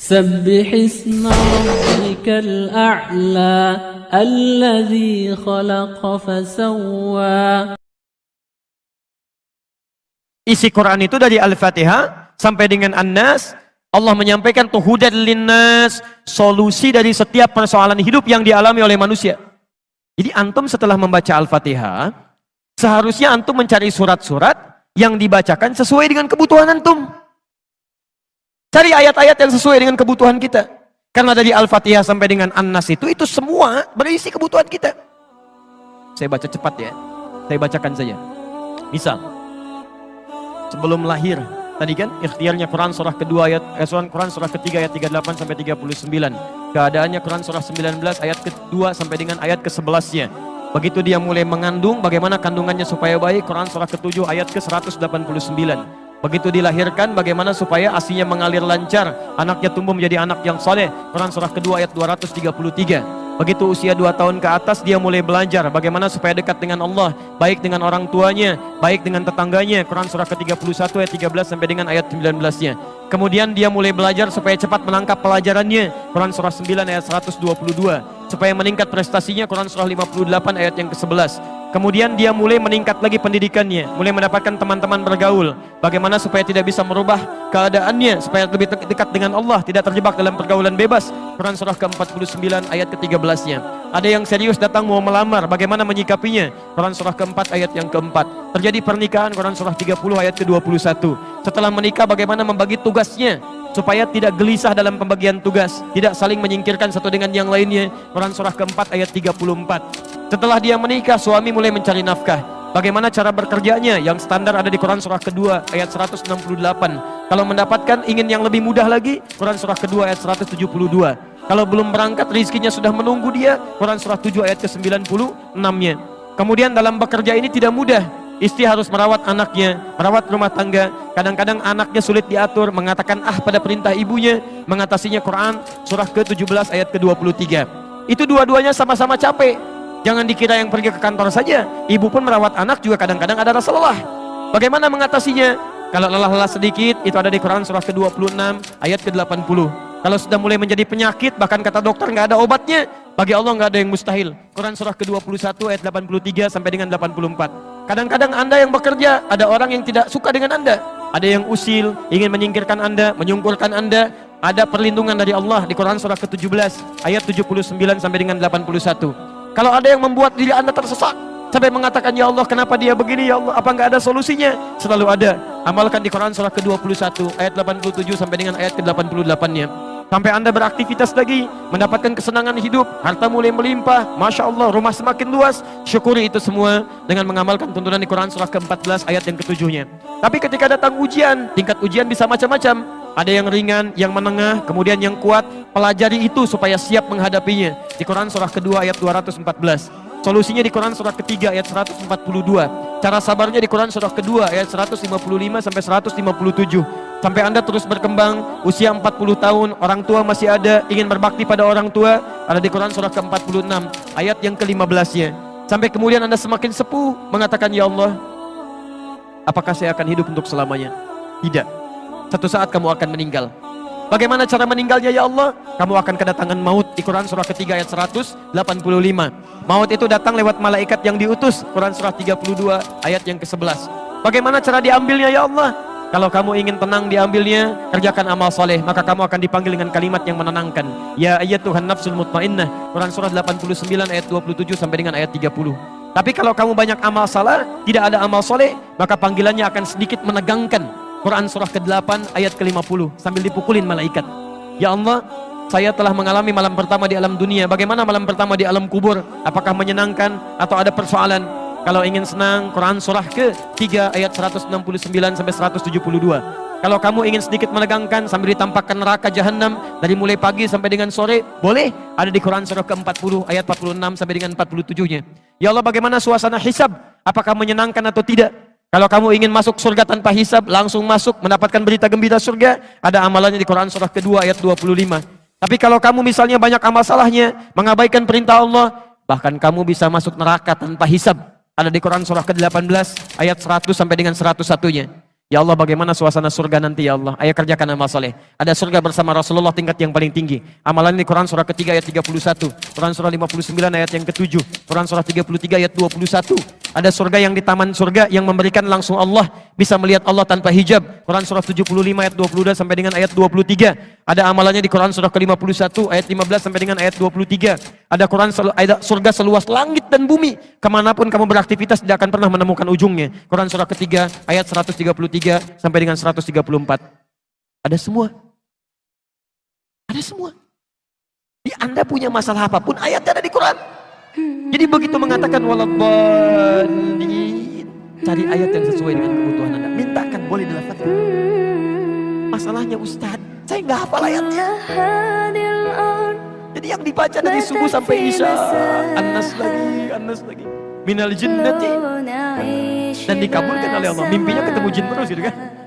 سبح اسم ربك الأعلى الذي خلق فسوى. Isi Quran itu dari Al-Fatihah sampai dengan An-Nas, Allah menyampaikan tuh hudan linnas, solusi dari setiap persoalan hidup yang dialami oleh manusia. Jadi antum setelah membaca Al-Fatihah, seharusnya antum mencari surat-surat yang dibacakan sesuai dengan kebutuhan antum. Cari ayat-ayat yang sesuai dengan kebutuhan kita. Karena dari Al-Fatihah sampai dengan An-Nas itu semua berisi kebutuhan kita. Saya baca cepat ya. Saya bacakan saja. Misal, sebelum lahir, tadi kan ikhtiarnya Quran surah kedua Quran surah ketiga ayat 38 sampai 39. Keadaannya Quran surah 19 ayat kedua sampai dengan ayat ke-11-nya. Begitu dia mulai mengandung, bagaimana kandungannya supaya baik, Quran surah ke-7 ayat ke-189. Begitu dilahirkan, bagaimana supaya ASI-nya mengalir lancar, anaknya tumbuh menjadi anak yang soleh, Quran surah kedua ayat 233. Begitu usia 2 tahun ke atas, dia mulai belajar bagaimana supaya dekat dengan Allah, baik dengan orang tuanya, baik dengan tetangganya, Quran surah ke-31 ayat 13 sampai dengan ayat 19-nya. Kemudian dia mulai belajar supaya cepat menangkap pelajarannya, Quran surah 9 ayat 122. Supaya meningkat prestasinya, Quran surah 58 ayat yang ke-11. Kemudian dia mulai meningkat lagi pendidikannya, mulai mendapatkan teman-teman bergaul. Bagaimana supaya tidak bisa merubah keadaannya, supaya lebih dekat dengan Allah, tidak terjebak dalam pergaulan bebas. Quran surah ke-49 ayat ke-13-nya. Ada yang serius datang mau melamar, bagaimana menyikapinya? Quran surah ke-4 ayat yang ke-4. Terjadi pernikahan, Quran surah 30 ayat ke-21. Setelah menikah, bagaimana membagi tugasnya supaya tidak gelisah dalam pembagian tugas, tidak saling menyingkirkan satu dengan yang lainnya. Quran surah ke-4 ayat 34. Setelah dia menikah, suami mulai mencari nafkah. Bagaimana cara bekerjanya? Yang standar ada di Quran surah kedua ayat 168. Kalau mendapatkan ingin yang lebih mudah lagi, Quran surah kedua ayat 172. Kalau belum berangkat, rizkinya sudah menunggu dia, Quran surah 7 ayat ke-96-nya. Kemudian dalam bekerja ini tidak mudah. Istri harus merawat anaknya, merawat rumah tangga. Kadang-kadang anaknya sulit diatur, mengatakan pada perintah ibunya, mengatasinya. Quran surah ke-17 ayat ke-23. Itu dua-duanya sama-sama capek. Jangan dikira yang pergi ke kantor saja, ibu pun merawat anak juga kadang-kadang ada rasa lelah. Bagaimana mengatasinya? Kalau lelah-lelah sedikit, itu ada di Quran surah ke-26 ayat ke-80. Kalau sudah mulai menjadi penyakit, bahkan kata dokter nggak ada obatnya, bagi Allah nggak ada yang mustahil. Quran surah ke-21 ayat 83 sampai dengan 84. Kadang-kadang Anda yang bekerja, ada orang yang tidak suka dengan Anda. Ada yang usil, ingin menyingkirkan Anda, menyungkurkan Anda. Ada perlindungan dari Allah di Quran surah ke-17 ayat 79 sampai dengan 81. Kalau ada yang membuat diri Anda tersesat sampai mengatakan, ya Allah kenapa dia begini, ya Allah apa nggak ada solusinya? Selalu ada. Amalkan di Quran surah ke-21 ayat 87 sampai dengan ayat ke-88-nya. Sampai Anda beraktivitas lagi, mendapatkan kesenangan hidup, harta mulai melimpah, Masya Allah, rumah semakin luas, syukuri itu semua dengan mengamalkan tuntunan di Quran surah ke-14 ayat yang ke-7-nya. Tapi ketika datang ujian, tingkat ujian bisa macam-macam. Ada yang ringan, yang menengah, kemudian yang kuat. Pelajari itu supaya siap menghadapinya. Di Quran surah kedua ayat 214. Solusinya di Quran surah ketiga ayat 142. Cara sabarnya di Quran surah kedua ayat 155 sampai 157. Sampai Anda terus berkembang, usia 40 tahun, orang tua masih ada, ingin berbakti pada orang tua, ada di Quran surah ke-46 ayat yang ke-15-nya. Sampai kemudian Anda semakin sepuh mengatakan, ya Allah, apakah saya akan hidup untuk selamanya? Tidak. Satu saat kamu akan meninggal. Bagaimana cara meninggalnya, ya Allah? Kamu akan kedatangan maut di Quran surah ketiga ayat 185. Maut itu datang lewat malaikat yang diutus, Quran surah 32 ayat yang ke-11. Bagaimana cara diambilnya, ya Allah? Kalau kamu ingin tenang diambilnya, kerjakan amal soleh, maka kamu akan dipanggil dengan kalimat yang menenangkan. Ya ayyatuhan nafsul mutmainnah, Quran surah 89 ayat 27 sampai dengan ayat 30. Tapi kalau kamu banyak amal salah, tidak ada amal soleh, maka panggilannya akan sedikit menegangkan. Quran surah ke-8 ayat ke-50 sambil dipukulin malaikat. Ya Allah, saya telah mengalami malam pertama di alam dunia. Bagaimana malam pertama di alam kubur? Apakah menyenangkan atau ada persoalan? Kalau ingin senang, Quran surah ke-3 ayat 169 sampai 172. Kalau kamu ingin sedikit menegangkan sambil ditampakkan neraka jahanam dari mulai pagi sampai dengan sore, boleh. Ada di Quran surah ke-40 ayat 46 sampai dengan 47-nya. Ya Allah, bagaimana suasana hisab? Apakah menyenangkan atau tidak? Kalau kamu ingin masuk surga tanpa hisab, langsung masuk mendapatkan berita gembira surga, ada amalannya di Quran surah kedua ayat 25. Tapi kalau kamu misalnya banyak amal salahnya, mengabaikan perintah Allah, bahkan kamu bisa masuk neraka tanpa hisab. Ada di Quran surah ke-18 ayat 100 sampai dengan 101-nya. Ya Allah, bagaimana suasana surga nanti ya Allah? Ayo kerjakan amal soleh. Ada surga bersama Rasulullah tingkat yang paling tinggi. Amalan ini Quran surah ketiga ayat 31. Quran surah 59 ayat yang ke-7. Quran surah 33 ayat 21. Ada surga yang di taman surga yang memberikan langsung Allah. Bisa melihat Allah tanpa hijab. Quran surah 75 ayat 22 sampai dengan ayat 23. Ada amalannya di Quran surah ke-51 ayat 15 sampai dengan ayat 23. Ada ada surga seluas langit dan bumi. Kemanapun kamu beraktivitas tidak akan pernah menemukan ujungnya. Quran surah ketiga ayat 133 sampai dengan 134. Ada semua. Ada semua. Jadi Anda punya masalah apapun, ayatnya ada di Quran. Jadi begitu mengatakan waladhdallin, cari ayat yang sesuai dengan kebutuhan Anda. Mintakan, boleh dilafazkan. Masalahnya Ustaz, saya nggak hafal ayatnya. Jadi yang dibaca dari subuh sampai isya, An-Nas lagi, minal jinnati, dan dikabulkan oleh Allah. Mimpinya ketemu jin terus gitu kan.